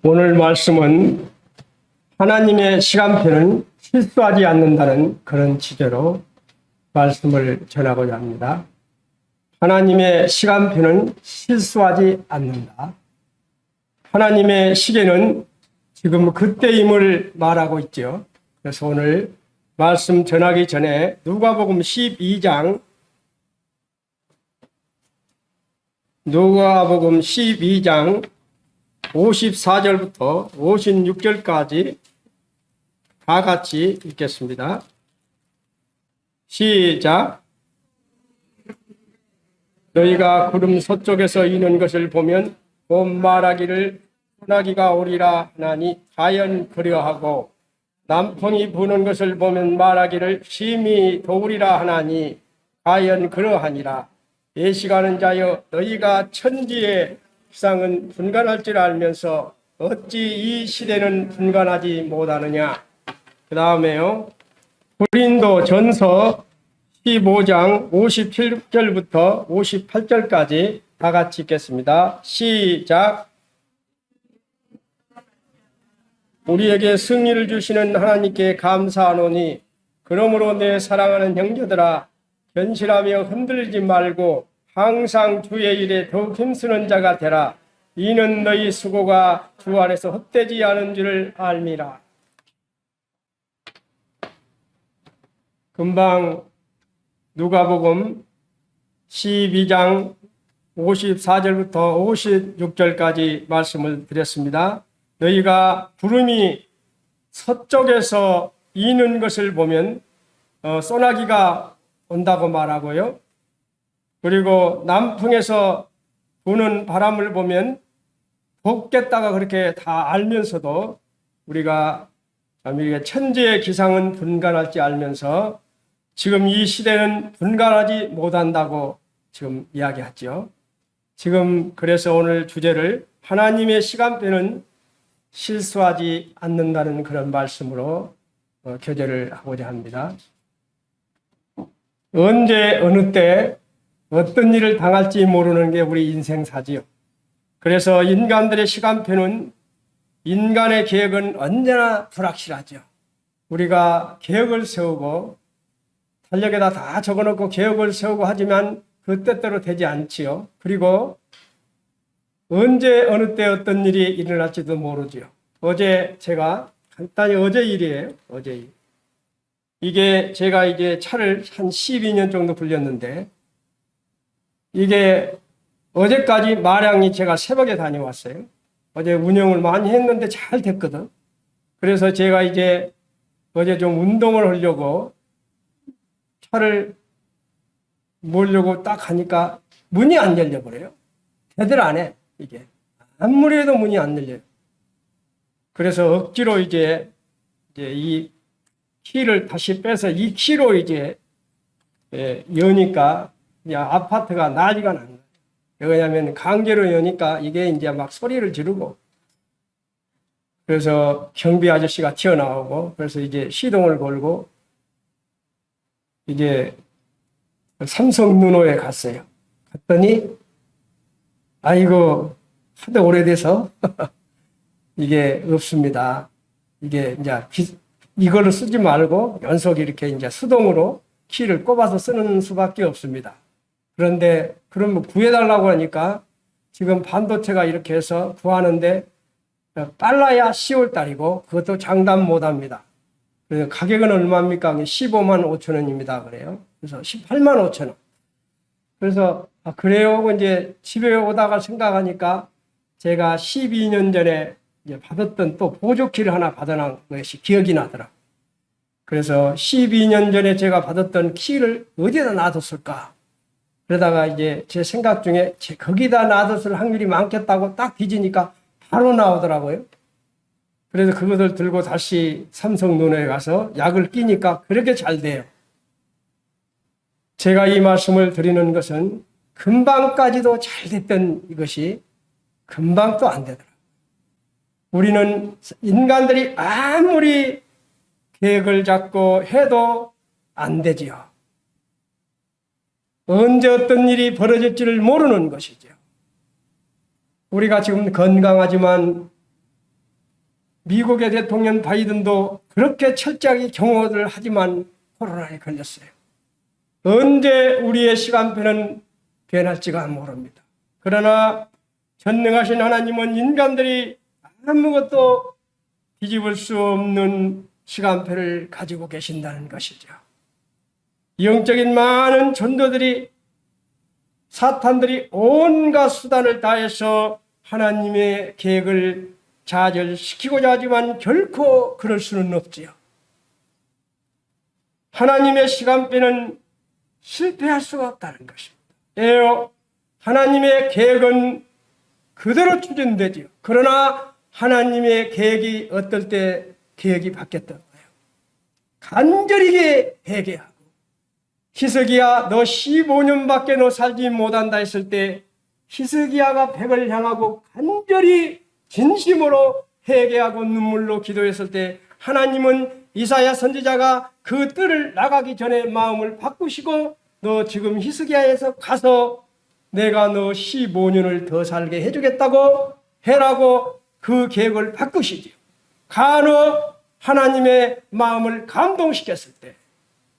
오늘 말씀은 하나님의 시간표는 실수하지 않는다는 그런 취지로 말씀을 전하고자 합니다. 하나님의 시간표는 실수하지 않는다. 하나님의 시계는 지금 그때임을 말하고 있죠. 그래서 오늘 말씀 전하기 전에 누가복음 12장 54절부터 56절까지 다 같이 읽겠습니다. 시작. 너희가 구름 서쪽에서 이는 것을 보면 곧 말하기를 소나기가 오리라 하나니 과연 그려하고 남풍이 부는 것을 보면 말하기를 심히 더우리라 하나니 과연 그러하니라. 예시가는 자여 너희가 천지의 기상은 분간할 줄 알면서 어찌 이 시대는 분간하지 못하느냐. 그 다음에요. 고린도 전서 15장 57절부터 58절까지 다 같이 읽겠습니다. 시작. 우리에게 승리를 주시는 하나님께 감사하노니 그러므로 내 사랑하는 형제들아 견실하며 흔들리지 말고 항상 주의 일에 더욱 힘쓰는 자가 되라. 이는 너희 수고가 주 안에서 헛되지 않은 줄을 알미라. 금방 누가복음 12장 54절부터 56절까지 말씀을 드렸습니다. 너희가 구름이 서쪽에서 이는 것을 보면 소나기가 온다고 말하고요. 그리고 남풍에서 부는 바람을 보면 덥겠다가 그렇게 다 알면서도 우리가 천지의 기상은 분간할지 알면서 지금 이 시대는 분간하지 못한다고 지금 이야기하죠. 지금 그래서 오늘 주제를 하나님의 시간표는 실수하지 않는다는 그런 말씀으로 교제를 하고자 합니다. 언제 어느 때 어떤 일을 당할지 모르는 게 우리 인생사지요. 그래서 인간들의 시간표는 인간의 계획은 언제나 불확실하죠. 우리가 계획을 세우고 달력에다 다 적어놓고 계획을 세우고 하지만 그 때대로 되지 않지요. 그리고 언제 어느 때 어떤 일이 일어날지도 모르죠. 어제 제가 간단히 어제 일이에요. 어제 일. 이게 제가 이제 차를 한 12년 정도 불렸는데 이게 어제까지 마량이 제가 새벽에 다녀왔어요. 어제 운영을 많이 했는데 잘 됐거든. 그래서 제가 이제 어제 좀 운동을 하려고 차를 몰려고 딱 하니까 문이 안 열려버려요. 대들 안 해, 이게. 아무리 해도 문이 안 열려요. 그래서 억지로 이제 이 키를 다시 빼서 이 키로 이제 여니까 아파트가 난리가 난 거예요. 왜냐하면 강제로 여니까 이게 이제 막 소리를 지르고 그래서 경비 아저씨가 튀어나오고 그래서 이제 시동을 걸고 이제 삼성눈호에 갔어요. 갔더니 아이고 하도 오래돼서 이게 없습니다. 이게 이제 이거를 쓰지 말고 연속 이렇게 이제 수동으로 키를 꼽아서 쓰는 수밖에 없습니다. 그런데 그러면 구해달라고 하니까 지금 반도체가 이렇게 해서 구하는데 빨라야 10월 달이고 그것도 장담 못 합니다. 그래서 가격은 얼마입니까? 15만 5천 원입니다. 그래요. 그래서 18만 5천 원. 그래서 그래요. 이제 집에 오다가 생각하니까 제가 12년 전에 이제 받았던 또 보조키를 하나 받아놓은 것이 기억이 나더라. 그래서 12년 전에 제가 받았던 키를 어디다 놔뒀을까? 그러다가 이제 제 생각 중에 거기다 놔뒀을 확률이 많겠다고 딱 뒤지니까 바로 나오더라고요. 그래서 그것을 들고 다시 삼성눈호에 가서 약을 끼니까 그렇게 잘 돼요. 제가 이 말씀을 드리는 것은 금방까지도 잘 됐던 이것이 금방 또 안 되더라고요. 우리는 인간들이 아무리 계획을 잡고 해도 안 되지요. 언제 어떤 일이 벌어질지를 모르는 것이죠. 우리가 지금 건강하지만 미국의 대통령 바이든도 그렇게 철저하게 경호를 하지만 코로나에 걸렸어요. 언제 우리의 시간표는 변할지가 모릅니다. 그러나 전능하신 하나님은 인간들이 아무것도 뒤집을 수 없는 시간표를 가지고 계신다는 것이죠. 영적인 많은 전도들이, 사탄들이 온갖 수단을 다해서 하나님의 계획을 좌절시키고자 하지만 결코 그럴 수는 없지요. 하나님의 시간표는 실패할 수가 없다는 것입니다. 예요. 하나님의 계획은 그대로 추진되지요. 그러나 하나님의 계획이 어떨 때 계획이 바뀌었던 거예요. 간절히 회개하고, 히스기야 너 15년밖에 너 살지 못한다 했을 때 히스기야가 벽을 향하고 간절히 진심으로 회개하고 눈물로 기도했을 때 하나님은 이사야 선지자가 그 뜰을 나가기 전에 마음을 바꾸시고 너 지금 히스기야에서 가서 내가 너 15년을 더 살게 해주겠다고 해라고 그 계획을 바꾸시지요. 간혹 하나님의 마음을 감동시켰을 때,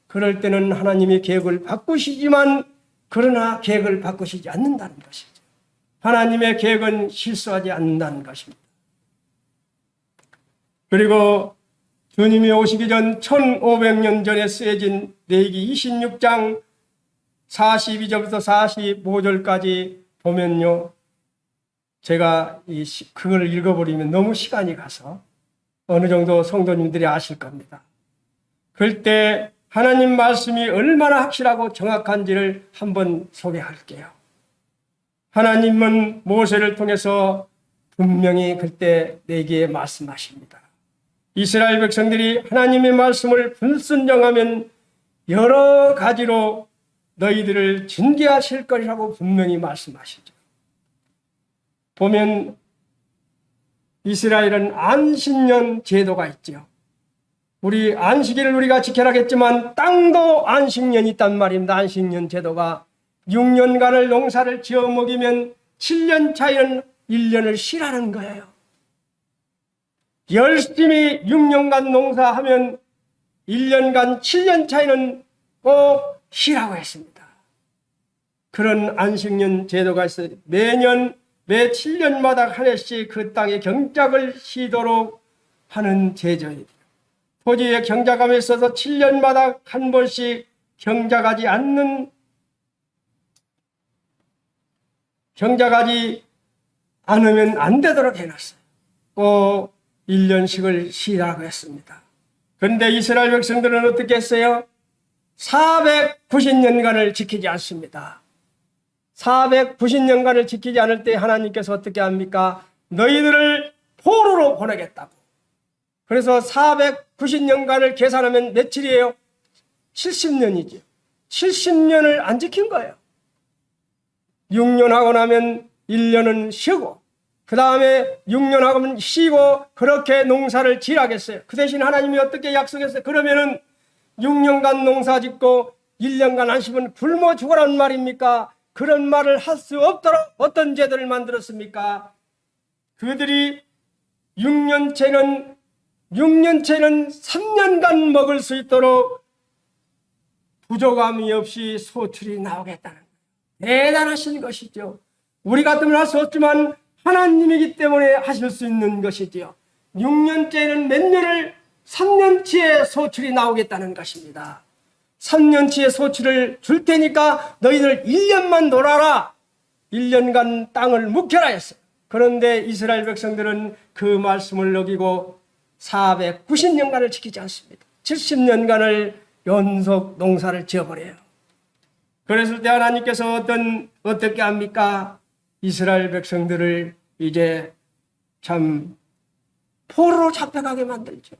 그럴 때는 하나님이 계획을 바꾸시지만 그러나 계획을 바꾸시지 않는다는 것이죠. 하나님의 계획은 실수하지 않는다는 것입니다. 그리고 주님이 오시기 전 1500년 전에 쓰여진 레위기 26장 42절부터 45절까지 보면요, 제가 그걸 읽어버리면 너무 시간이 가서 어느 정도 성도님들이 아실 겁니다. 그럴 때 하나님 말씀이 얼마나 확실하고 정확한지를 한번 소개할게요. 하나님은 모세를 통해서 분명히 그때 내게 말씀하십니다. 이스라엘 백성들이 하나님의 말씀을 불순종하면 여러 가지로 너희들을 징계하실 것이라고 분명히 말씀하시죠. 보면 이스라엘은 안식년 제도가 있죠. 우리 안식일을 우리가 지켜라겠지만 땅도 안식년이 있단 말입니다. 안식년 제도가 6년간을 농사를 지어 먹이면 7년 차이는 1년을 쉬라는 거예요. 열심히 6년간 농사하면 1년간 7년 차이는 꼭 쉬라고 했습니다. 그런 안식년 제도가 있어요. 매년 매 7년마다 한 해씩 그 땅에 경작을 쉬도록 하는 제도예요. 토지에 경작함에 있어서 7년마다 한 번씩 경작하지 않으면 안 되도록 해놨어요. 꼭 1년씩을 쉬라고 했습니다. 그런데 이스라엘 백성들은 어떻게 했어요? 490년간을 지키지 않습니다. 490년간을 지키지 않을 때 하나님께서 어떻게 합니까? 너희들을 포로로 보내겠다고. 그래서 490년간을 계산하면 며칠이에요? 70년이죠. 70년을 안 지킨 거예요. 6년 하고 나면 1년은 쉬고, 그 다음에 6년 하고는 쉬고, 그렇게 농사를 지라겠어요. 그 대신 하나님이 어떻게 약속했어요? 그러면은 6년간 농사 짓고 1년간 안 쉬면 굶어 죽으라는 말입니까? 그런 말을 할 수 없도록 어떤 제도를 만들었습니까? 그들이 6년째는 3년간 먹을 수 있도록 부족함이 없이 소출이 나오겠다는 거예요. 대단하신 것이죠. 우리 같으면 할 수 없지만 하나님이기 때문에 하실 수 있는 것이지요. 6년째는 몇 년을 3년치의 소출이 나오겠다는 것입니다. 3년치의 소출을 줄 테니까 너희들 1년만 놀아라. 1년간 땅을 묵혀라 했어요. 그런데 이스라엘 백성들은 그 말씀을 어기고 490년간을 지키지 않습니다. 70년간을 연속 농사를 지어버려요. 그랬을 때 하나님께서 어떻게 합니까? 이스라엘 백성들을 이제 참 포로로 잡혀가게 만들죠.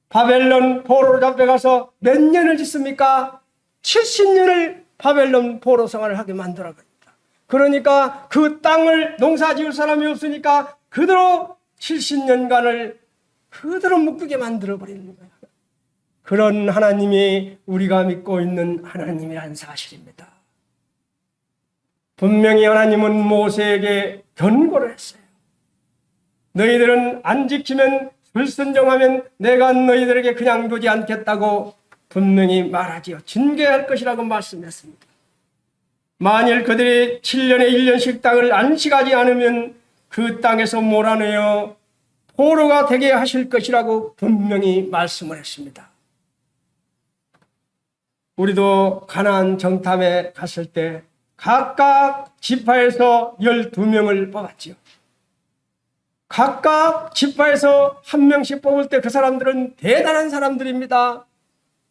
바벨론 포로로 잡혀가서 몇 년을 짓습니까? 70년을 바벨론 포로 생활을 하게 만들어버립니다. 그러니까 그 땅을 농사 지을 사람이 없으니까 그대로 70년간을 그대로 묶게 만들어버리는 거예요. 그런 하나님이 우리가 믿고 있는 하나님이라는 사실입니다. 분명히 하나님은 모세에게 경고를 했어요. 너희들은 안 지키면 불순종하면 내가 너희들에게 그냥 두지 않겠다고 분명히 말하지요. 징계할 것이라고 말씀했습니다. 만일 그들이 7년에 1년씩 땅을 안식하지 않으면 그 땅에서 몰아내어 포로가 되게 하실 것이라고 분명히 말씀을 했습니다. 우리도 가나안 정탐에 갔을 때 각각 지파에서 12명을 뽑았지요. 각각 지파에서 한 명씩 뽑을 때 그 사람들은 대단한 사람들입니다.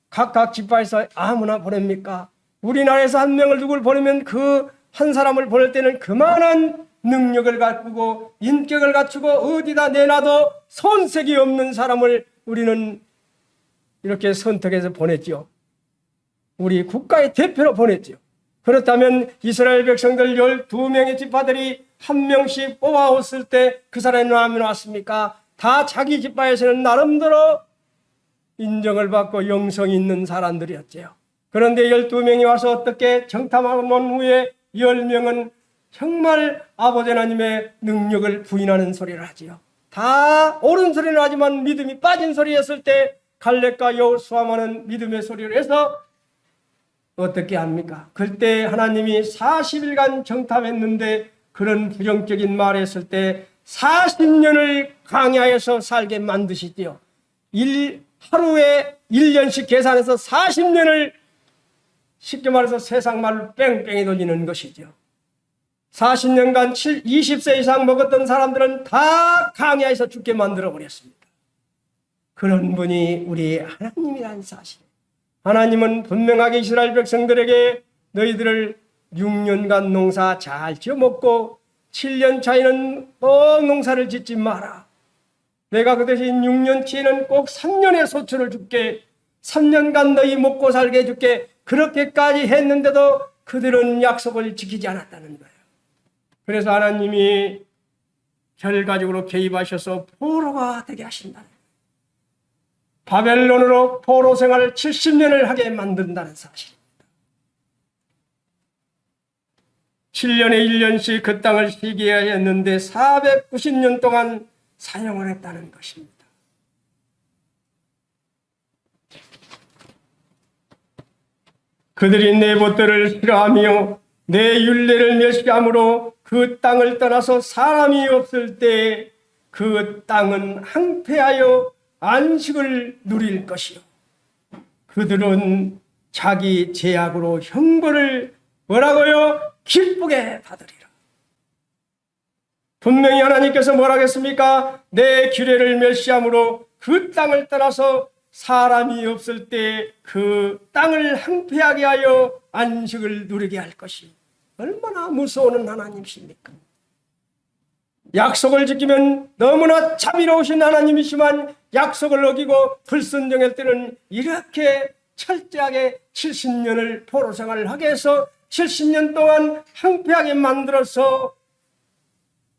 각각 지파에서 아무나 보냅니까? 우리나라에서 한 명을 누굴 보내면 그 한 사람을 보낼 때는 그만한 능력을 갖추고 인격을 갖추고 어디다 내놔도 손색이 없는 사람을 우리는 이렇게 선택해서 보냈죠. 우리 국가의 대표로 보냈죠. 그렇다면 이스라엘 백성들 12명의 지파들이 한 명씩 뽑아왔을 때 그 사람이 나면 왔습니까? 다 자기 지파에서는 나름대로 인정을 받고 영성이 있는 사람들이었죠. 그런데 12명이 와서 어떻게 정탐하고 난 후에 10명은 정말 아버지 하나님의 능력을 부인하는 소리를 하지요. 다 옳은 소리를 하지만 믿음이 빠진 소리였을 때 갈렙과 여호수아만은 믿음의 소리를 해서 어떻게 합니까? 그때 하나님이 40일간 정탐했는데 그런 부정적인 말을 했을 때 40년을 광야에서 살게 만드시지요. 하루에 1년씩 계산해서 40년을 쉽게 말해서 세상 말로 뺑뺑이 돌리는 것이죠. 40년간 20세 이상 먹었던 사람들은 다 광야에서 죽게 만들어 버렸습니다. 그런 분이 우리 하나님이라는 사실. 하나님은 분명하게 이스라엘 백성들에게 너희들을 6년간 농사 잘 지어먹고 7년 차에는 꼭 농사를 짓지 마라. 내가 그 대신 6년치에는 꼭 3년의 소출을 줄게. 3년간 너희 먹고 살게 해줄게. 그렇게까지 했는데도 그들은 약속을 지키지 않았다는 거예요. 그래서 하나님이 결과적으로 개입하셔서 포로가 되게 하신다는 거예요. 바벨론으로 포로 생활을 70년을 하게 만든다는 사실입니다. 7년에 1년씩 그 땅을 시기해야 했는데 490년 동안 사용을 했다는 것입니다. 그들이 내 법도를 싫어하며 내 율례를 멸시함으로 그 땅을 떠나서 사람이 없을 때 그 땅은 항폐하여 안식을 누릴 것이요. 그들은 자기 죄악으로 형벌을 뭐라고요? 기쁘게 받으리라. 분명히 하나님께서 뭐라 하겠습니까? 내 규례를 멸시함으로 그 땅을 떠나서 사람이 없을 때 그 땅을 항폐하게 하여 안식을 누리게 할 것이 얼마나 무서운 하나님이십니까? 약속을 지키면 너무나 자비로우신 하나님이시지만 약속을 어기고 불순종할 때는 이렇게 철저하게 70년을 포로 생활을 하게 해서 70년 동안 항폐하게 만들어서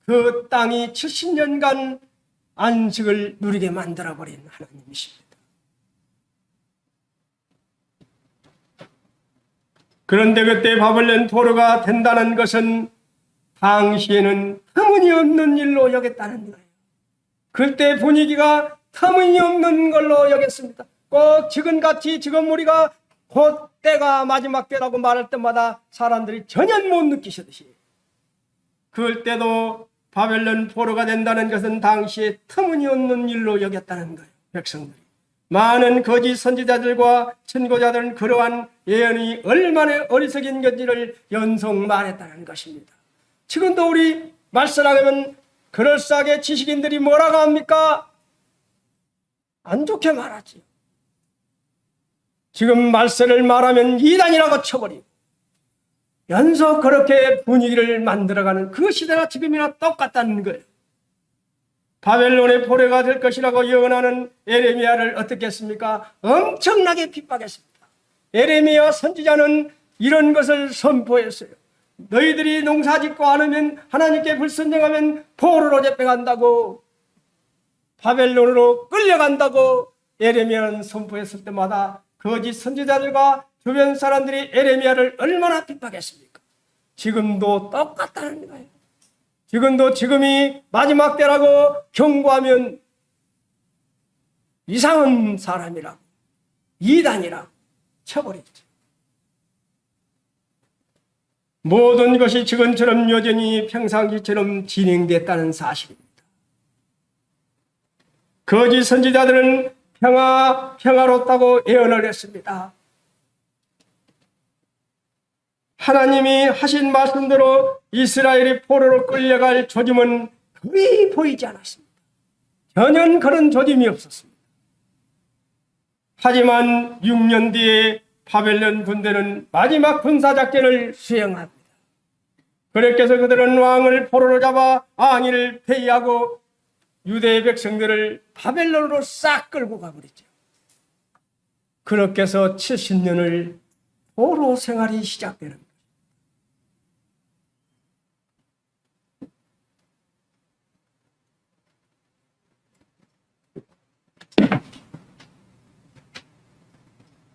그 땅이 70년간 안식을 누리게 만들어버린 하나님이십니다. 그런데 그때 바벨론 포로가 된다는 것은 당시에는 터무니없는 일로 여겼다는 거예요. 그때 분위기가 터무니없는 걸로 여겼습니다. 꼭 지금같이 지금 우리가 곧 때가 마지막 때라고 말할 때마다 사람들이 전혀 못 느끼시듯이 그럴 때도 바벨론 포로가 된다는 것은 당시에 터무니없는 일로 여겼다는 거예요. 백성들이. 많은 거짓 선지자들과 선고자들은 그러한 예언이 얼마나 어리석인 건지를 연속 말했다는 것입니다. 지금도 우리 말씀하면 그럴싸하게 지식인들이 뭐라고 합니까? 안 좋게 말하지. 지금 말세를 말하면 이단이라고 쳐버리고 연속 그렇게 분위기를 만들어가는 그 시대가 지금이나 똑같다는 거예요. 바벨론의 포로가 될 것이라고 예언하는 에레미야를 어떻게 했습니까? 엄청나게 핍박했습니다. 에레미야 선지자는 이런 것을 선포했어요. 너희들이 농사짓고 않으면 하나님께 불순종하면 포로로 잡혀간다고, 바벨론으로 끌려간다고 에레미야는 선포했을 때마다 거짓 선지자들과 주변 사람들이 에레미야를 얼마나 핍박했습니까? 지금도 똑같다는 거예요. 지금도 지금이 마지막 때라고 경고하면 이상한 사람이라고, 이단이라고 쳐버렸죠. 모든 것이 지금처럼 여전히 평상시처럼 진행됐다는 사실입니다. 거짓 선지자들은 평화롭다고 예언을 했습니다. 하나님이 하신 말씀대로 이스라엘이 포로로 끌려갈 조짐은 거의 보이지 않았습니다. 전혀 그런 조짐이 없었습니다. 하지만 6년 뒤에 바벨론 군대는 마지막 군사작전을 수행합니다. 그렇게 해서 그들은 왕을 포로로 잡아 왕위를 폐위하고 유대 백성들을 바벨론으로 싹 끌고 가버리죠. 그렇게 해서 70년을 포로 생활이 시작되는 거예요.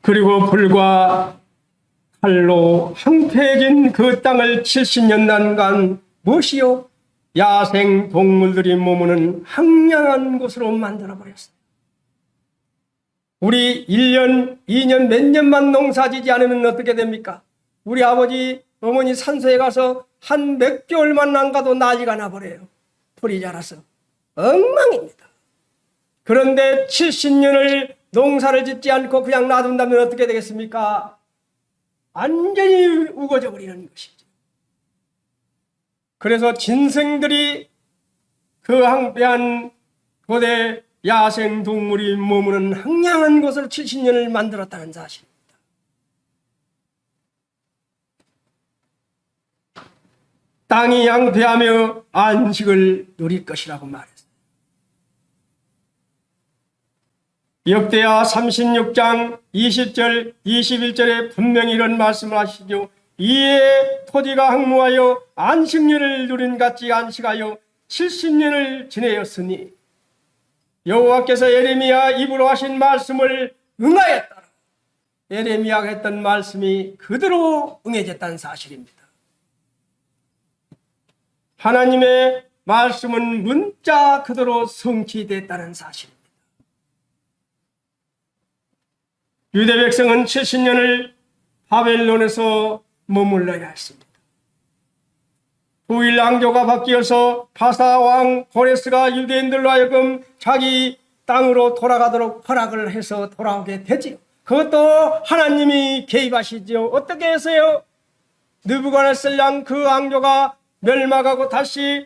그리고 불과 칼로 황폐해진 그 땅을 70년간 무엇이요? 야생 동물들이 머무는 황량한 곳으로 만들어버렸어요. 우리 1년, 2년, 몇 년만 농사지지 않으면 어떻게 됩니까? 우리 아버지, 어머니 산소에 가서 한 몇 개월만 안 가도 난리가 나버려요. 풀이 자라서. 엉망입니다. 그런데 70년을 농사를 짓지 않고 그냥 놔둔다면 어떻게 되겠습니까? 완전히 우거져 버리는 것이죠. 그래서 짐승들이 그 황폐한 고대 야생 동물이 머무는 황량한 곳을 70년을 만들었다는 사실입니다. 땅이 양폐하며 안식을 누릴 것이라고 말했어요. 역대하 36장 20절 21절에 분명히 이런 말씀을 하시죠. 이에 토지가 황무하여 안식년을 누린 같이 안식하여 70년을 지내었으니 여호와께서 예레미야 입으로 하신 말씀을 응하였다. 예레미야가 했던 말씀이 그대로 응해졌다는 사실입니다. 하나님의 말씀은 문자 그대로 성취됐다는 사실입니다. 유대 백성은 70년을 바벨론에서 머물러야 했습니다. 후일 왕조가 바뀌어서 바사 왕 고레스가 유대인들로 하여금 자기 땅으로 돌아가도록 허락을 해서 돌아오게 되지요. 그것도 하나님이 개입하시죠. 어떻게 해서요? 느부갓네살 그 왕조가 멸망하고 다시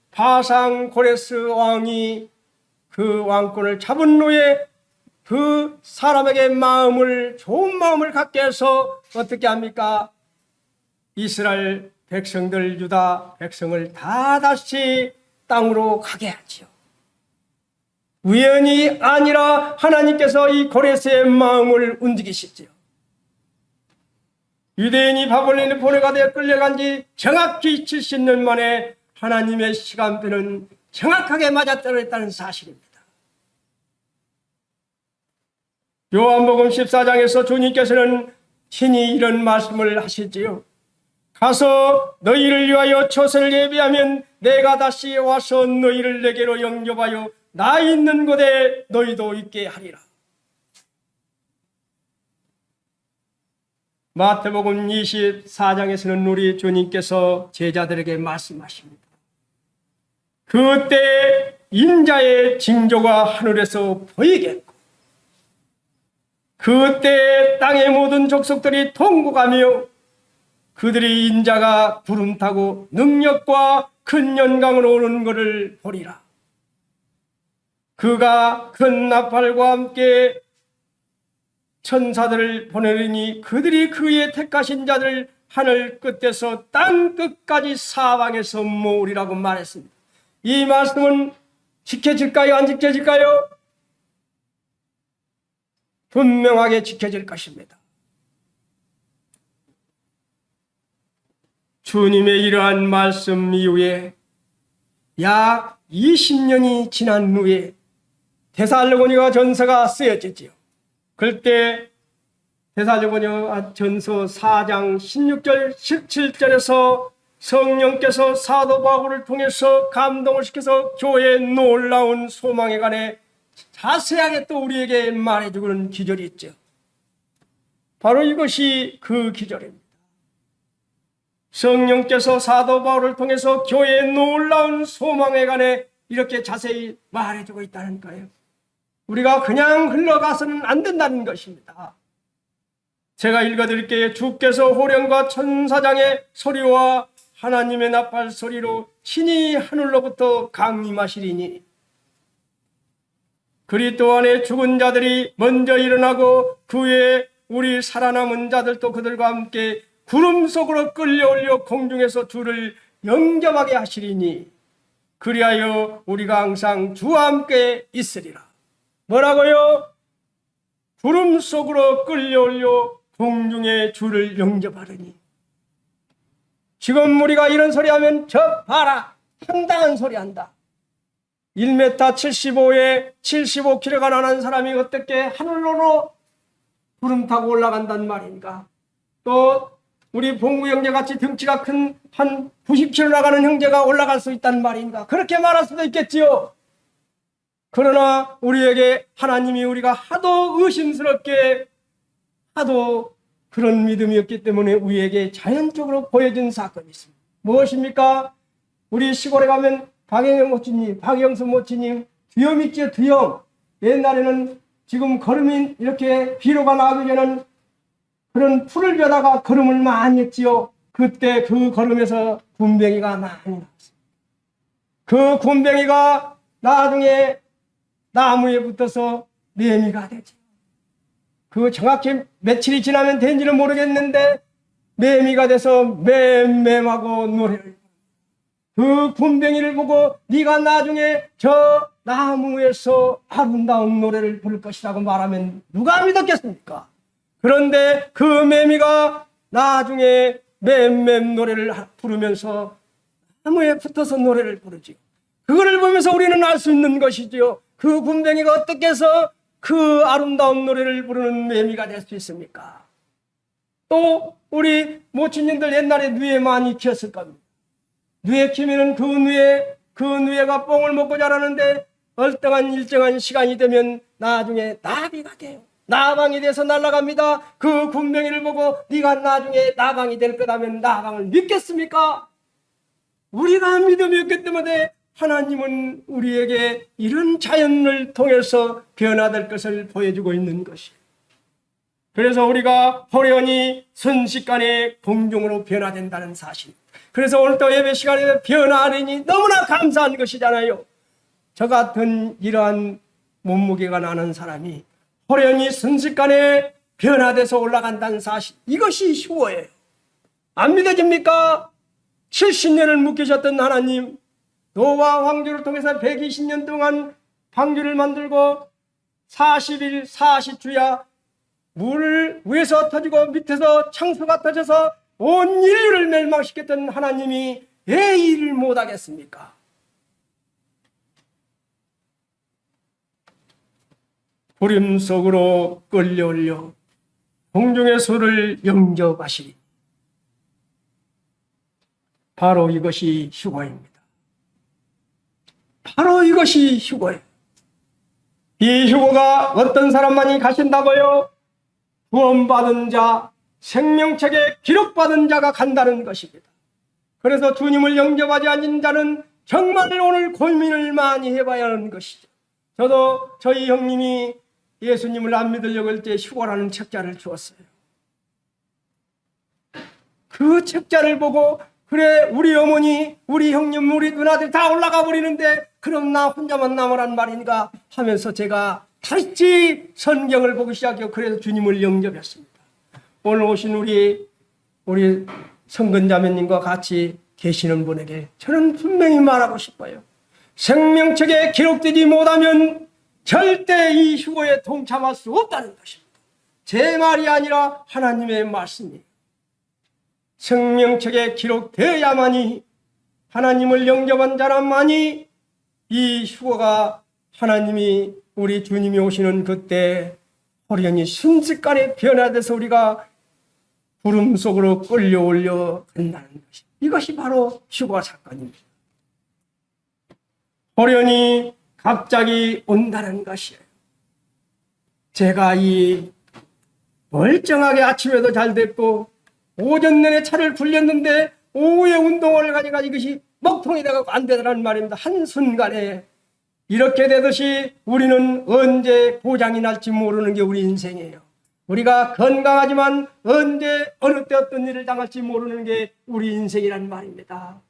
바상 고레스 왕이 그 왕권을 잡은 후에 그 사람에게 좋은 마음을 갖게 해서 어떻게 합니까? 이스라엘 백성들, 유다 백성을 다 다시 땅으로 가게 하지요. 우연이 아니라 하나님께서 이 고레스의 마음을 움직이시지요. 유대인이 바벨론에 포로가 되어 끌려간 지 정확히 70년 만에 하나님의 시간표는 정확하게 맞아떨어졌다는 사실입니다. 요한복음 14장에서 주님께서는 친히 이런 말씀을 하시지요. 가서 너희를 위하여 처소를 예비하면 내가 다시 와서 너희를 내게로 영접하여 나 있는 곳에 너희도 있게 하리라. 마태복음 24장에서는 우리 주님께서 제자들에게 말씀하십니다. 그때 인자의 징조가 하늘에서 보이겠고 그때 땅의 모든 족속들이 통곡하며 그들이 인자가 구름 타고 능력과 큰 영광으로 오는 것을 보리라. 그가 큰 나팔과 함께 천사들을 보내리니 그들이 그의 택하신 자들 하늘 끝에서 땅 끝까지 사방에서 모으리라고 말했습니다. 이 말씀은 지켜질까요? 안 지켜질까요? 분명하게 지켜질 것입니다. 주님의 이러한 말씀 이후에 약 20년이 지난 후에 데살로니가 전서가 쓰여지지요. 그때 데살로니가 전서 4장 16절 17절에서 성령께서 사도 바울을 통해서 감동을 시켜서 교회의 놀라운 소망에 관해 자세하게 또 우리에게 말해주는 기절이 있죠. 바로 이것이 그 기절입니다. 성령께서 사도 바울을 통해서 교회의 놀라운 소망에 관해 이렇게 자세히 말해주고 있다는 거예요. 우리가 그냥 흘러가서는 안 된다는 것입니다. 제가 읽어드릴게요. 주께서 호령과 천사장의 소리와 하나님의 나팔 소리로 신이 하늘로부터 강림하시리니 그리스도 안에 죽은 자들이 먼저 일어나고 그 후에 우리 살아남은 자들도 그들과 함께 구름 속으로 끌려올려 공중에서 주를 영접하게 하시리니 그리하여 우리가 항상 주와 함께 있으리라. 뭐라고요? 구름 속으로 끌려올려 공중에 주를 영접하려니. 지금 우리가 이런 소리 하면 저 봐라, 황당한 소리 한다. 1m 75에 75kg가 나는 사람이 어떻게 하늘로 구름 타고 올라간단 말인가? 또 우리 봉구 형제같이 등치가 큰 한 90kg 나가는 형제가 올라갈 수 있단 말인가? 그렇게 말할 수도 있겠지요. 그러나 우리에게 하나님이 우리가 하도 의심스럽게 하도 그런 믿음이었기 때문에 우리에게 자연적으로 보여준 사건이 있습니다. 무엇입니까? 우리 시골에 가면 박영영 모치님, 박영수 모치님 두염 있죠, 두염. 옛날에는 지금 걸음이 이렇게 비료가 나기 전에는 그런 풀을 베다가 걸음을 많이 했지요. 그때 그 걸음에서 군뱅이가 많이 나왔어요. 그 군뱅이가 나중에 나무에 붙어서 매미가 되죠. 그 정확히 며칠이 지나면 된지는 모르겠는데 매미가 돼서 맴맴하고 노래를. 그 군뱅이를 보고 네가 나중에 저 나무에서 아름다운 노래를 부를 것이라고 말하면 누가 믿었겠습니까? 그런데 그 매미가 나중에 맴맴 노래를 부르면서 나무에 붙어서 노래를 부르지요. 그거를 보면서 우리는 알 수 있는 것이지요. 그 군뱅이가 어떻게 해서 그 아름다운 노래를 부르는 매미가 될 수 있습니까? 또 우리 모친님들 옛날에 누에 많이 키웠을 겁니다. 누에 키우면 그 누에가 뽕을 먹고 자라는데 얼등한 일정한 시간이 되면 나중에 나비가 돼요. 나방이 돼서 날아갑니다. 그 군뱅이를 보고 네가 나중에 나방이 될 거라면 나방을 믿겠습니까? 우리가 믿음이 없기 때문에 하나님은 우리에게 이런 자연을 통해서 변화될 것을 보여주고 있는 것이에요. 그래서 우리가 호련히 순식간에 공중으로 변화된다는 사실. 그래서 오늘 또 예배 시간에 변화하니 너무나 감사한 것이잖아요. 저 같은 이러한 몸무게가 나는 사람이 호련히 순식간에 변화돼서 올라간다는 사실. 이것이 휴거예요. 안 믿어집니까? 70년을 묶이셨던 하나님, 노아 황제를 통해서 120년 동안 방주를 만들고 40일 40주야 물 위에서 터지고 밑에서 창수가 터져서 온 인류를 멸망시켰던 하나님이 왜 이 일을 못하겠습니까? 구름 속으로 끌려올려 공중의 수를 영접하시리. 바로 이것이 휴거입니다. 바로 이것이 휴거예요. 이 휴거가 어떤 사람만이 가신다고요? 구원받은 자, 생명책에 기록받은 자가 간다는 것입니다. 그래서 주님을 영접하지 않는 자는 정말 오늘 고민을 많이 해봐야 하는 것이죠. 저도 저희 형님이 예수님을 안 믿으려고 할 때 휴거라는 책자를 주었어요. 그 책자를 보고 그래 우리 어머니, 우리 형님, 우리 누나들 다 올라가 버리는데 그럼 나 혼자만 남으란 말인가 하면서 제가 다시 성경을 보기 시작해요. 그래서 주님을 영접했습니다. 오늘 오신 우리 성근자매님과 같이 계시는 분에게 저는 분명히 말하고 싶어요. 생명책에 기록되지 못하면 절대 이 휴거에 동참할 수 없다는 것입니다. 제 말이 아니라 하나님의 말씀이에요. 생명책에 기록되어야만이 하나님을 영접한 자라만이 이 휴거가 하나님이 우리 주님이 오시는 그때 호련히 순식간에 변화돼서 우리가 구름 속으로 끌려올려 간다는 것이 이것이 바로 휴거 사건입니다. 호련히 갑자기 온다는 것이에요. 제가 이 멀쩡하게 아침에도 잘 됐고 오전 내내 차를 굴렸는데 오후에 운동을 가져가 이것이 먹통이 돼가지고 안 되더라는 말입니다. 한순간에 이렇게 되듯이 우리는 언제 고장이 날지 모르는 게 우리 인생이에요. 우리가 건강하지만 언제 어느 때 어떤 일을 당할지 모르는 게 우리 인생이란 말입니다.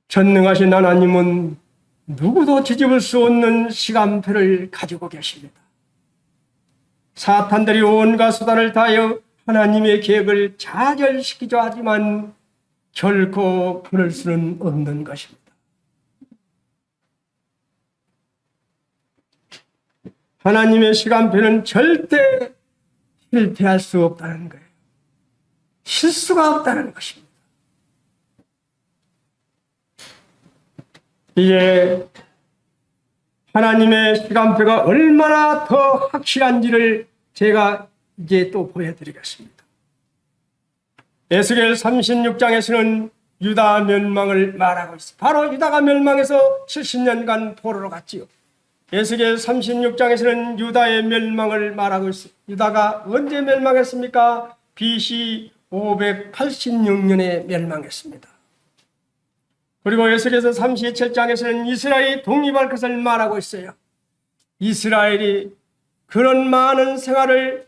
전능하신 하나님은 누구도 뒤집을 수 없는 시간표를 가지고 계십니다. 사탄들이 온갖 수단을 다하여 하나님의 계획을 좌절시키려 하지만 결코 그럴 수는 없는 것입니다. 하나님의 시간표는 절대 실패할 수 없다는 거예요. 실수가 없다는 것입니다. 이제 하나님의 시간표가 얼마나 더 확실한지를 제가 이제 또 보여드리겠습니다. 에스겔 36장에서는 유다 멸망을 말하고 있습니다. 바로 유다가 멸망해서 70년간 포로로 갔지요. 에스겔 36장에서는 유다의 멸망을 말하고 있습니다. 유다가 언제 멸망했습니까? BC 586년에 멸망했습니다. 그리고 에스겔서 37장에서는 이스라엘이 독립할 것을 말하고 있어요. 이스라엘이 그런 많은 생활을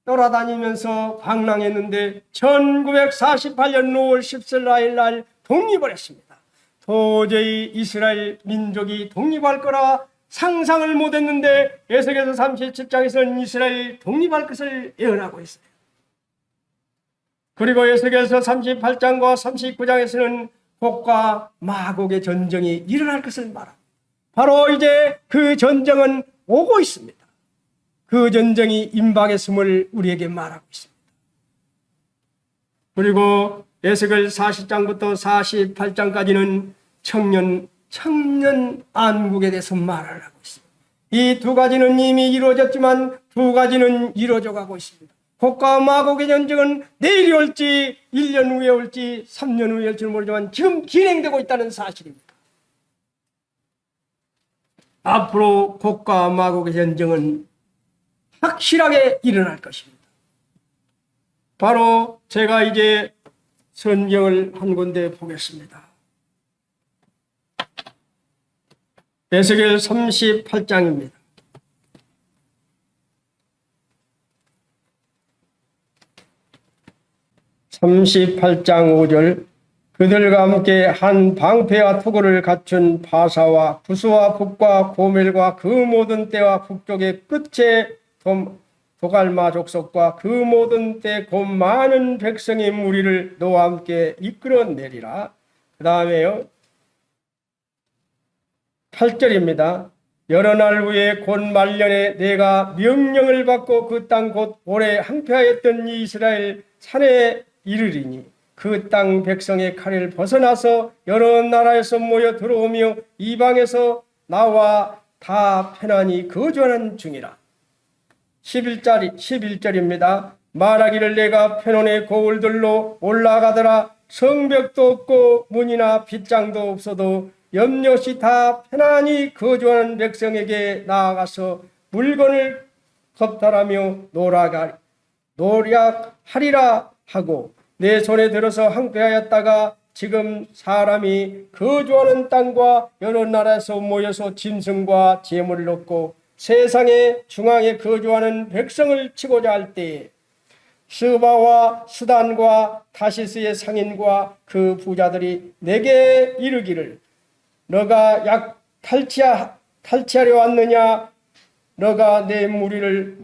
돌아다니면서 방랑했는데 1948년 5월 14일 날 독립을 했습니다. 도저히 이스라엘 민족이 독립할 거라 상상을 못했는데 에스겔서 37장에서는 이스라엘 독립할 것을 예언하고 있어요. 그리고 에스겔서 38장과 39장에서는 곡과 마곡의 전쟁이 일어날 것을 말합니다. 바로 이제 그 전쟁은 오고 있습니다. 그 전쟁이 임박했음을 우리에게 말하고 있습니다. 그리고 에스겔 40장부터 48장까지는 청년 안국에 대해서 말을 하고 있습니다. 이 두 가지는 이미 이루어졌지만 두 가지는 이루어져 가고 있습니다. 곡과 마곡의 전쟁은 내일이 올지 1년 후에 올지 3년 후에 올지 모르지만 지금 진행되고 있다는 사실입니다. 앞으로 곡과 마곡의 전쟁은 확실하게 일어날 것입니다. 바로 제가 이제 성경을 한 군데 보겠습니다. 에스겔 38장입니다. 38장 5절 그들과 함께 한 방패와 투구를 갖춘 바사와 구스와 북과 고멜과 그 모든 때와 북쪽의 끝에 도갈마 족속과 그 모든 때 곧 많은 백성의 무리를 너와 함께 이끌어내리라. 그 다음에요 8절입니다. 여러 날 후에 곧 말년에 내가 명령을 받고 그 땅 곧 오래 항폐하였던 이스라엘 산에 이르리니 그 땅 백성의 칼을 벗어나서 여러 나라에서 모여 들어오며 이방에서 나와 다 편안히 거주하는 중이라. 11절입니다. 말하기를 내가 편원의 고울들로 올라가더라. 성벽도 없고 문이나 빗장도 없어도 염려시 다 편안히 거주하는 백성에게 나아가서 물건을 겁탈하며 노략하리라 하고 내 손에 들어서 항폐하였다가 지금 사람이 거주하는 땅과 여러 나라에서 모여서 짐승과 재물을 얻고 세상의 중앙에 거주하는 백성을 치고자 할 때에 스바와 스단과 타시스의 상인과 그 부자들이 내게 이르기를 너가 약 탈취하려 왔느냐? 너가 내 무리를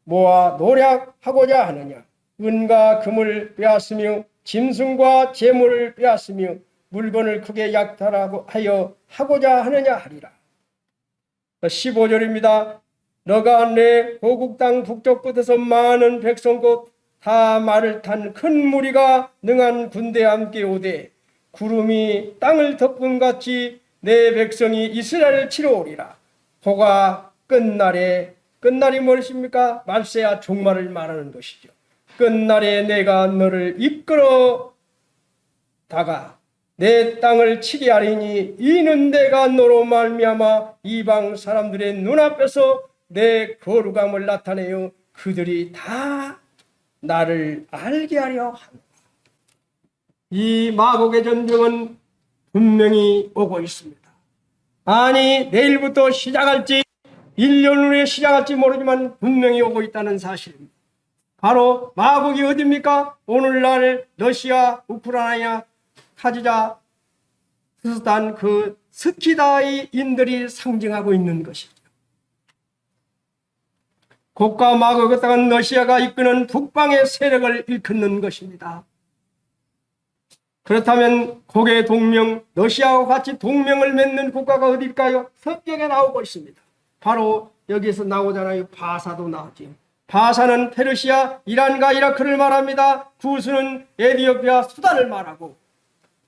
모아 노략하고자 하느냐? 은과 금을 빼앗으며 짐승과 재물을 빼앗으며 물건을 크게 약탈하여 하고자 하느냐 하리라. 15절입니다. 너가 내 고국 땅 북쪽 끝에서 많은 백성 곧 다 말을 탄 큰 무리가 능한 군대와 함께 오되 구름이 땅을 덮은 같이 내 백성이 이스라엘을 치러 오리라. 그가 끝날이 무엇입니까? 말세야 종말을 말하는 것이죠. 끝날에 내가 너를 이끌어 다가 내 땅을 치게 하리니 이는 내가 너로 말미암아 이방 사람들의 눈앞에서 내 거룩함을 나타내어 그들이 다 나를 알게 하려 한다. 이 마곡의 전쟁은 분명히 오고 있습니다. 아니 내일부터 시작할지 1년 후에 시작할지 모르지만 분명히 오고 있다는 사실입니다. 바로 마곡이 어디입니까? 오늘날 러시아, 우크라이나, 카즈자, 스단 그 스키다이인들이 상징하고 있는 것이죠. 곡과 마곡의 땅은 러시아가 이끄는 북방의 세력을 일컫는 것입니다. 그렇다면 곡의 동명, 러시아와 같이 동명을 맺는 국가가 어딜까요? 성경에 나오고 있습니다. 바로 여기서 나오잖아요. 바사도 나오죠. 바사는 페르시아, 이란과 이라크를 말합니다. 구스는 에티오피아, 수단을 말하고,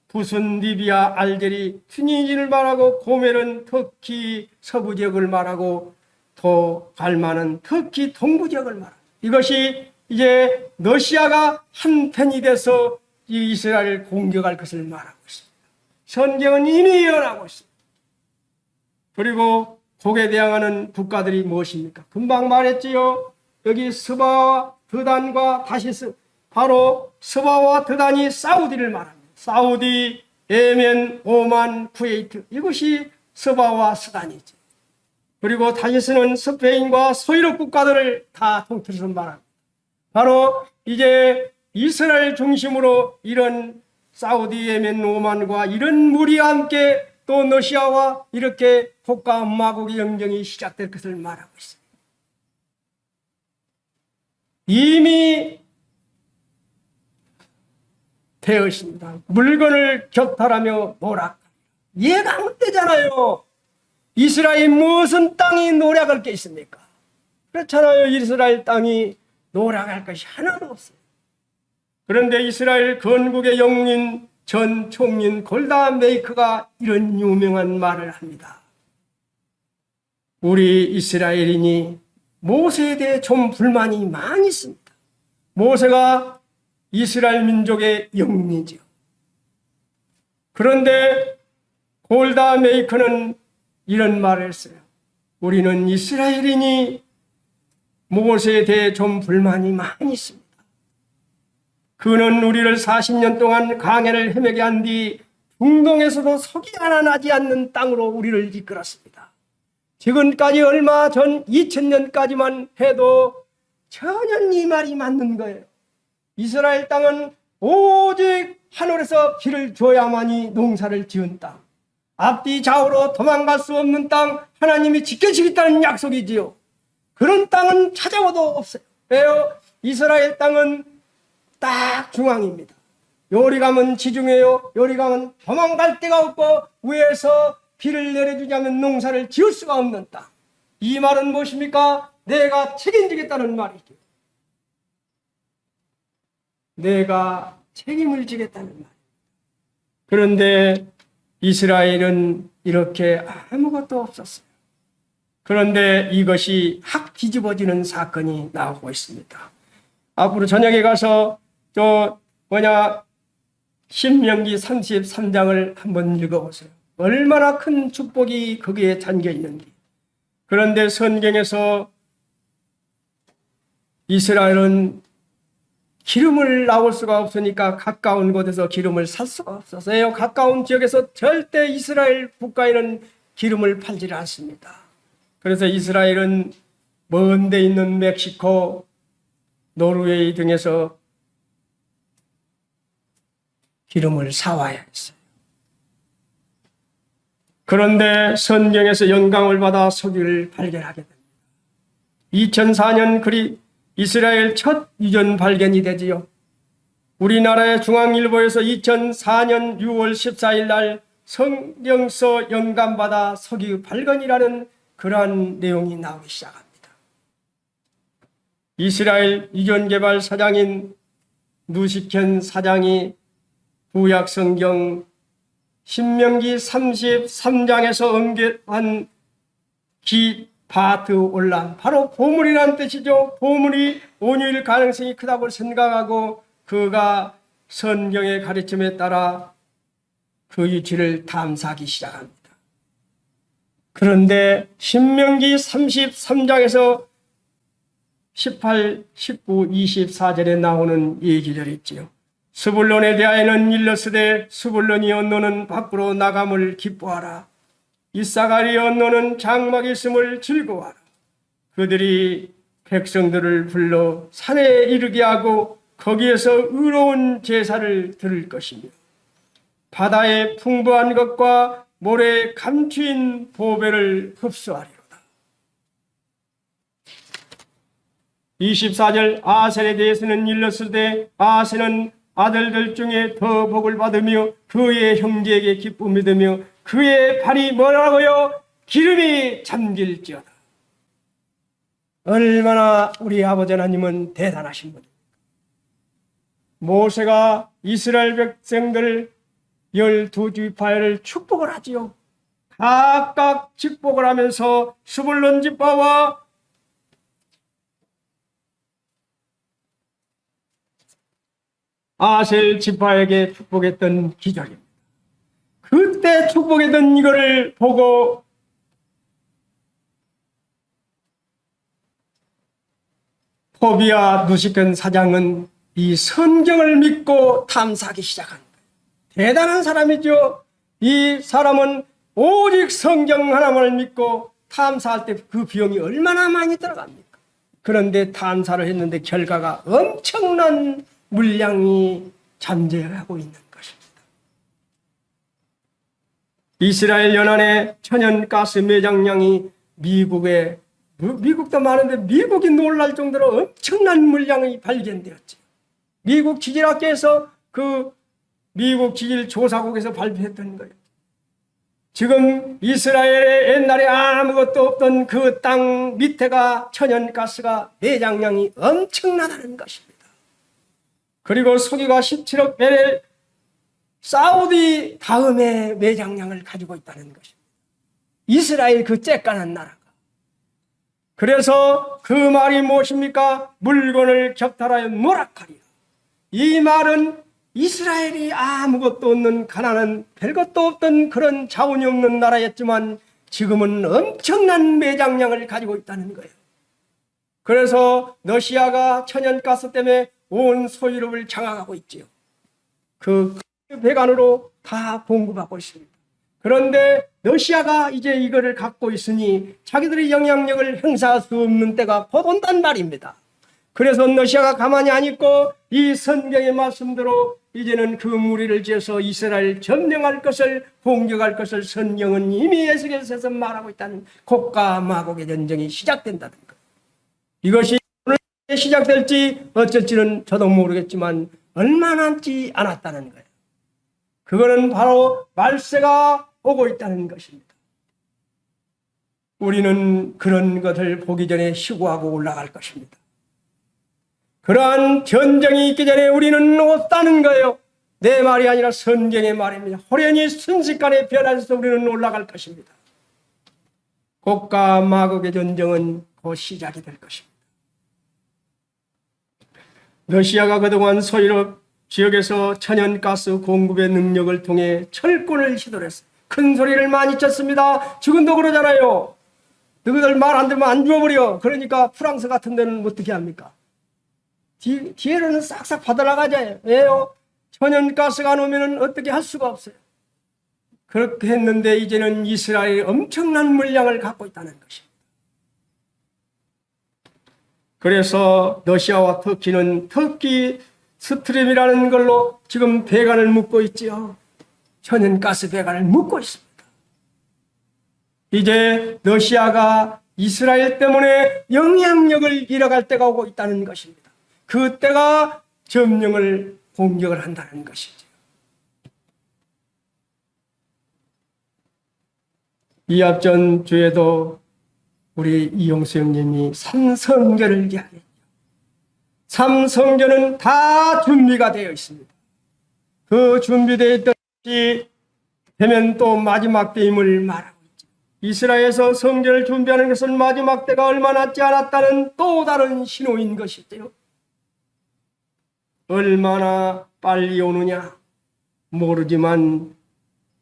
붓은 리비아, 알제리, 튀니지를 말하고, 고멜은 터키 서부 지역을 말하고, 더 갈만은 터키 동부 지역을 말합니다. 이것이 이제 러시아가 한편이 돼서 이 이스라엘을 공격할 것을 말하고 있습니다. 성경은 이미 예언하고 있습니다. 그리고 곡에 대항하는 국가들이 무엇입니까? 금방 말했지요. 여기 스바와 드단과 다시스, 바로 스바와 드단이 사우디를 말합니다. 사우디, 예멘, 오만, 쿠웨이트, 이것이 스바와 스단이죠. 그리고 다시스는 스페인과 서유럽 국가들을 다 통틀어서 말합니다. 바로 이제 이스라엘 중심으로 이런 사우디, 예멘, 오만과 이런 무리와 함께 또 러시아와 이렇게 곡과 마곡의 영정이 시작될 것을 말하고 있습니다. 이미 되어 있습니다. 물건을 격탈하며 노략. 이해가 안 되잖아요. 이스라엘 무슨 땅이 노략할 게 있습니까? 그렇잖아요. 이스라엘 땅이 노략할 것이 하나도 없어요. 그런데 이스라엘 건국의 영웅인 전 총린 골다 메이커가 이런 유명한 말을 합니다. 우리 이스라엘인이 모세에 대해 좀 불만이 많이 있습니다. 모세가 이스라엘 민족의 영웅이죠. 그런데 골다 메이커는 이런 말을 했어요. 우리는 이스라엘인이 모세에 대해 좀 불만이 많이 있습니다. 그는 우리를 40년 동안 광야를 헤매게 한 뒤 중동에서도 석이 하나 나지 않는 땅으로 우리를 이끌었습니다. 지금까지 얼마 전 2000년까지만 해도 전혀 이 말이 맞는 거예요. 이스라엘 땅은 오직 하늘에서 비를 줘야만이 농사를 지은 땅, 앞뒤 좌우로 도망갈 수 없는 땅, 하나님이 지켜주겠다는 약속이지요. 그런 땅은 찾아봐도 없어요. 왜요? 이스라엘 땅은 딱 중앙입니다. 요리 가면 지중해요. 요리 가면 도망갈 데가 없고 위에서 비를 내려주자면 농사를 지을 수가 없는 땅. 이 말은 무엇입니까? 내가 책임지겠다는 말이죠. 내가 책임을 지겠다는 말. 그런데 이스라엘은 이렇게 아무것도 없었어요. 그런데 이것이 확 뒤집어지는 사건이 나오고 있습니다. 앞으로 저녁에 가서 신명기 33장을 한번 읽어보세요. 얼마나 큰 축복이 거기에 잠겨 있는지. 그런데 성경에서 이스라엘은 기름을 나올 수가 없으니까 가까운 곳에서 기름을 살 수가 없었어요. 가까운 지역에서 절대 이스라엘 국가에는 기름을 팔지 않습니다. 그래서 이스라엘은 먼 데 있는 멕시코, 노르웨이 등에서 기름을 사와야 했어요. 그런데 성경에서 영광을 받아 석유를 발견하게 됩니다. 2004년 이스라엘 첫 유전 발견이 되지요. 우리나라의 중앙일보에서 2004년 6월 14일 날 성경서 영감받아 석유 발견이라는 그러한 내용이 나오기 시작합니다. 이스라엘 유전개발 사장인 누시켄 사장이 구약성경 신명기 33장에서 언급한 바트 올람, 바로 보물이란 뜻이죠. 보물이 온유일 가능성이 크다고 생각하고 그가 성경의 가르침에 따라 그 위치를 탐사하기 시작합니다. 그런데 신명기 33장에서 18, 19, 24절에 나오는 이 기절이 있지요. 스불론에 대하여는 일러스되 스불론이여 너는 밖으로 나감을 기뻐하라. 이사가리여 너는 장막이 있음을 즐거워하라. 그들이 백성들을 불러 산에 이르게 하고 거기에서 의로운 제사를 드릴 것이며 바다의 풍부한 것과 모래에 감추인 보배를 흡수하리로다. 24절 아셀에 대해서는 일렀을때 아셀은 아들들 중에 더 복을 받으며 그의 형제에게 기쁨이 되며 그의 발이 뭐라고요? 기름이 잠길지어다. 얼마나 우리 아버지 하나님은 대단하신 분입니까? 모세가 이스라엘 백성들 12지파를 축복을 하지요. 각각 축복을 하면서 스불론 지파와 아셀 지파에게 축복했던 기절입니다. 그때 축복했던 이거를 보고 포비아 누시켄 사장은 이 성경을 믿고 탐사하기 시작한 거예요. 대단한 사람이죠. 이 사람은 오직 성경 하나만을 믿고 탐사할 때 그 비용이 얼마나 많이 들어갑니까? 그런데 탐사를 했는데 결과가 엄청난 물량이 잠재하고 있는 것입니다. 이스라엘 연안의 천연가스 매장량이 미국도 많은데 미국이 놀랄 정도로 엄청난 물량이 발견되었죠. 미국 지질학계에서 그 미국 지질조사국에서 발표했던 거예요. 지금 이스라엘에 옛날에 아무것도 없던 그 땅 밑에가 천연가스가 매장량이 엄청나다는 것입니다. 그리고 석유가 17억 배럴, 사우디 다음에 매장량을 가지고 있다는 것입니다. 이스라엘 그 쬐깐한 나라가. 그래서 그 말이 무엇입니까? 물건을 격탈하여 노락하리라. 이 말은 이스라엘이 아무것도 없는 가난한 별것도 없던 그런 자원이 없는 나라였지만 지금은 엄청난 매장량을 가지고 있다는 거예요. 그래서 러시아가 천연가스 때문에 온 소유럽을 장악하고 있지요. 그 배관으로 다 공급하고 있습니다. 그런데 러시아가 이제 이거를 갖고 있으니 자기들의 영향력을 행사할 수 없는 때가 곧 온단 말입니다. 그래서 러시아가 가만히 안 있고 이 성경의 말씀대로 이제는 그 무리를 지어서 이스라엘 점령할 것을 공격할 것을 성경은 이미 에스겔서에서 말하고 있다는 곡과 마곡의 전쟁이 시작된다는 것. 이것이 오늘 시작될지 어쩔지는 저도 모르겠지만 얼마 남지 않았다는 거예요. 그거는 바로 말세가 오고 있다는 것입니다. 우리는 그런 것을 보기 전에 시구하고 올라갈 것입니다. 그러한 전쟁이 있기 전에 우리는 없다는 거예요. 내 말이 아니라 성경의 말입니다. 호련히 순식간에 변화해서 우리는 올라갈 것입니다. 곡과 마곡의 전쟁은 곧 시작이 될 것입니다. 러시아가 그동안 소유럽 지역에서 천연가스 공급의 능력을 통해 철권을 시도를 했어요. 큰 소리를 많이 쳤습니다. 지금도 그러잖아요. 너희들 말 안 들으면 안 죽어버려. 그러니까 프랑스 같은 데는 어떻게 합니까? 뒤에는 싹싹 받아나가잖아요. 왜요? 천연가스가 안 오면 어떻게 할 수가 없어요. 그렇게 했는데 이제는 이스라엘이 엄청난 물량을 갖고 있다는 것입니다. 그래서 러시아와 터키는 터키 스트림이라는 걸로 지금 배관을 묶고 있지요. 천연가스 배관을 묶고 있습니다. 이제 러시아가 이스라엘 때문에 영향력을 잃어갈 때가 오고 있다는 것입니다. 그때가 점령을 공격을 한다는 것이죠. 이 앞전 주에도 우리 이용수 형님이 삼성전을 이야기했죠. 삼성전은 다 준비가 되어 있습니다. 그 준비되어 있던 것이 되면 또 마지막 때임을 말하고 있죠. 이스라엘에서 성전을 준비하는 것은 마지막 때가 얼마 남지 않았다는 또 다른 신호인 것이지요. 얼마나 빨리 오느냐 모르지만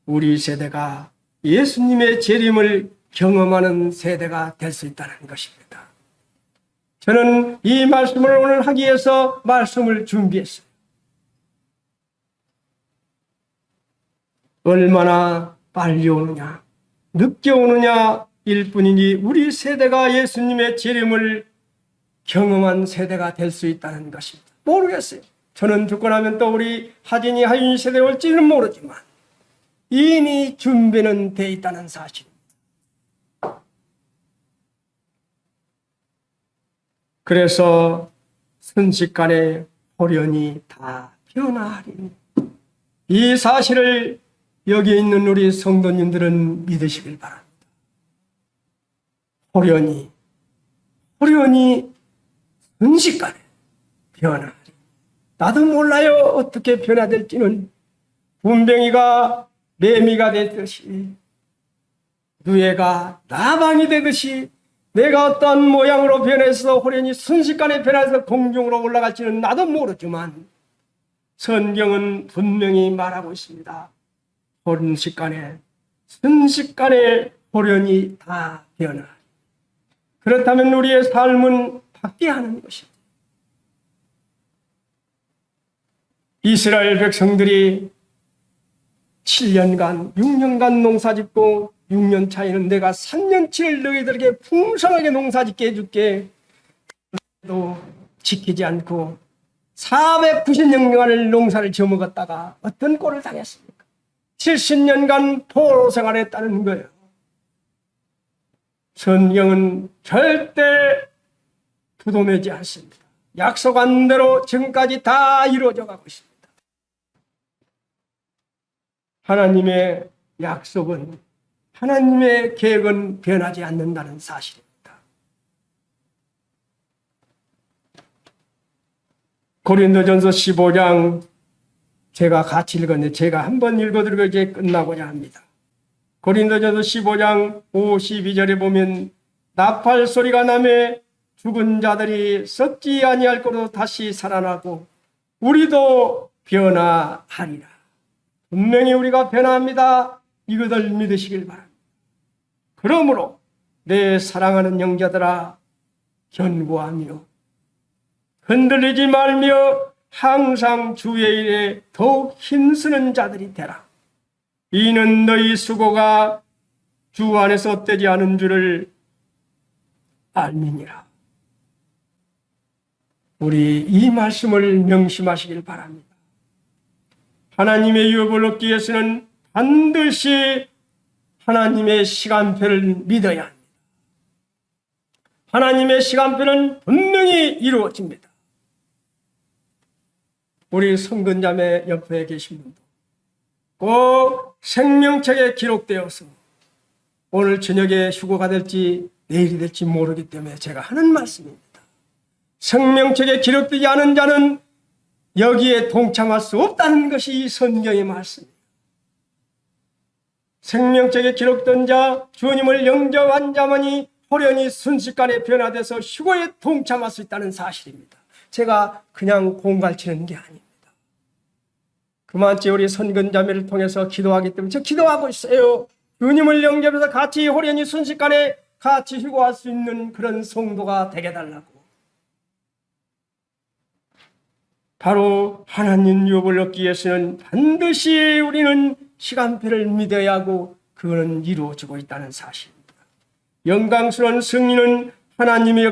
우리 세대가 예수님의 재림을 경험하는 세대가 될 수 있다는 것입니다. 저는 이 말씀을 오늘 하기 위해서 말씀을 준비했어요. 얼마나 빨리 오느냐, 늦게 오느냐 일 뿐이니 우리 세대가 예수님의 재림을 경험한 세대가 될 수 있다는 것입니다. 모르겠어요. 저는 죽고 나면 또 우리 하진이, 하윤이 세대 올지는 모르지만 이미 준비는 돼 있다는 사실입니다. 그래서 순식간에 호련히 다 변화하리니 이 사실을 여기 있는 우리 성도님들은 믿으시길 바랍니다. 호련히 순식간에 변화하리. 나도 몰라요. 어떻게 변화될지는. 분뱅이가 매미가 됐듯이, 누에가 나방이 되듯이 내가 어떤 모양으로 변해서 호련히 순식간에 변해서 공중으로 올라갈지는 나도 모르지만 성경은 분명히 말하고 있습니다. 순식간에 호련히 다 변화하리. 그렇다면 우리의 삶은 바뀌어야 하는 것입니다. 이스라엘 백성들이 7년간, 6년간 농사짓고 6년 차에는 내가 3년치를 너희들에게 풍성하게 농사짓게 해줄게. 또 지키지 않고 490년간을 농사를 저먹었다가 어떤 꼴을 당했습니까? 70년간 포로 생활했다는 거예요. 성경은 절대 두도매지 않습니다. 약속한 대로 지금까지 다 이루어져 가고 있습니다. 하나님의 약속은, 하나님의 계획은 변하지 않는다는 사실입니다. 고린도전서 15장 제가 같이 읽었는데 제가 한번 읽어드리고 이제 끝나고자 합니다. 고린도전서 15장 52절에 보면 나팔 소리가 나매 죽은 자들이 썩지 아니할 거로 다시 살아나고 우리도 변화하리라. 분명히 우리가 변화합니다. 이것을 믿으시길 바랍니다. 그러므로 내 사랑하는 형제들아, 견고하며 흔들리지 말며 항상 주의 일에 더욱 힘쓰는 자들이 되라. 이는 너희 수고가 주 안에서 헛되지 않은 줄을 알미니라. 우리 이 말씀을 명심하시길 바랍니다. 하나님의 유업을 얻기 위해서는 반드시 하나님의 시간표를 믿어야 합니다. 하나님의 시간표는 분명히 이루어집니다. 우리 성근자매 옆에 계신 분도 꼭 생명책에 기록되어서 오늘 저녁에 휴거가 될지 내일이 될지 모르기 때문에 제가 하는 말씀입니다. 생명책에 기록되지 않은 자는 여기에 동참할 수 없다는 것이 이 성경의 말씀입니다. 생명책에 기록된 자, 주님을 영접한 자만이 호련히 순식간에 변화돼서 휴거에 동참할 수 있다는 사실입니다. 제가 그냥 공갈치는 게 아닙니다. 그만치 우리 선근자매를 통해서 기도하기 때문에 저 기도하고 있어요. 주님을 영접해서 같이 호련히 순식간에 같이 휴거할 수 있는 그런 성도가 되게 달라고. 바로 하나님 유업을 얻기 위해서는 반드시 우리는 시간표를 믿어야 하고 그거는 이루어지고 있다는 사실입니다. 영광스러운 승리는 하나님의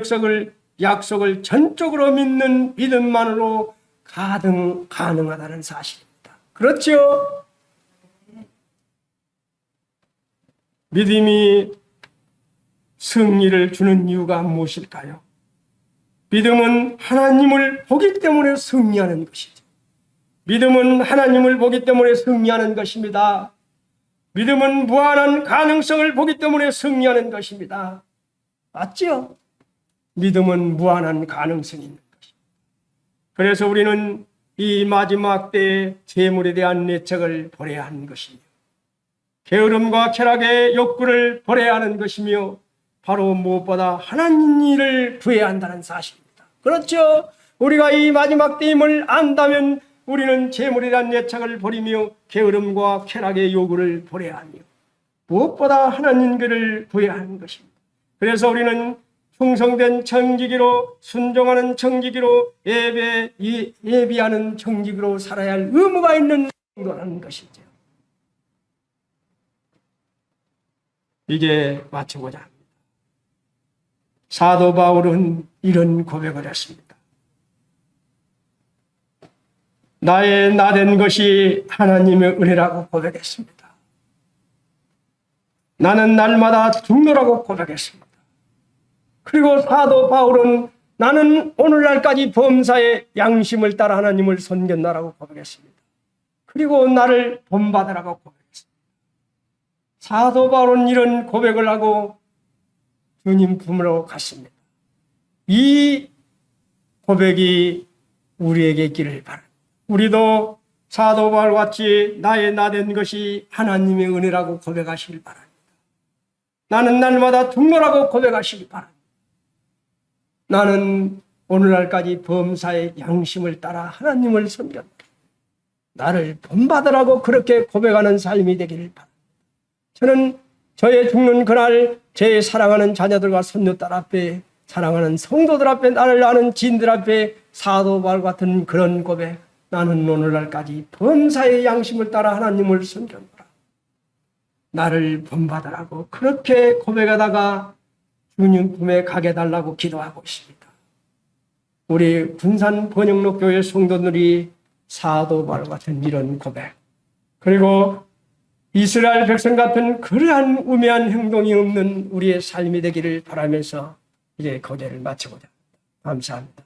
약속을 전적으로 믿는 믿음만으로 가능하다는 사실입니다. 그렇죠? 믿음이 승리를 주는 이유가 무엇일까요? 믿음은 하나님을 보기 때문에 승리하는 것이죠. 믿음은 하나님을 보기 때문에 승리하는 것입니다. 믿음은 무한한 가능성을 보기 때문에 승리하는 것입니다. 맞죠? 믿음은 무한한 가능성이 있는 것입니다. 그래서 우리는 이 마지막 때의 재물에 대한 예측을 버려야 하는 것이며 게으름과 쾌락의 욕구를 버려야 하는 것이며 바로 무엇보다 하나님 일을 구해야 한다는 사실입니다. 그렇죠? 우리가 이 마지막 때임을 안다면 우리는 재물이란 애착을 버리며 게으름과 쾌락의 요구를 버려야 하며 무엇보다 하나님 길을 구해야 하는 것입니다. 그래서 우리는 충성된 청지기로, 순종하는 청지기로, 예비하는 청지기로 살아야 할 의무가 있는 거라는 것이죠. 이제 마치고자 합니다. 사도 바울은 이런 고백을 했습니다. 나의 나된 것이 하나님의 은혜라고 고백했습니다. 나는 날마다 죽노라고 고백했습니다. 그리고 사도 바울은 나는 오늘날까지 범사의 양심을 따라 하나님을 섬겼나라고 고백했습니다. 그리고 나를 본받으라고 고백했습니다. 사도 바울은 이런 고백을 하고 주님 품으로 갔습니다. 이 고백이 우리에게 있기를 바랍니다. 우리도 사도 바울 같이 나의 나된 것이 하나님의 은혜라고 고백하시길 바랍니다. 나는 날마다 죽노라고 고백하시길 바랍니다. 나는 오늘날까지 범사의 양심을 따라 하나님을 섬겼다. 나를 본받으라고 그렇게 고백하는 삶이 되기를 바랍니다. 저는 저의 죽는 그날 제 사랑하는 자녀들과 손녀딸 앞에, 사랑하는 성도들 앞에, 나를 아는 지인들 앞에 사도 바울 같은 그런 고백, 나는 오늘날까지 범사의 양심을 따라 하나님을 섬겼노라. 나를 본받으라고 그렇게 고백하다가 주님 품에 가게 달라고 기도하고 있습니다. 우리 군산 번영록교회 성도들이 사도 바울 같은 이런 고백, 그리고 이스라엘 백성 같은 그러한 우매한 행동이 없는 우리의 삶이 되기를 바라면서 이제 고개를 마치고자 합니다. 감사합니다.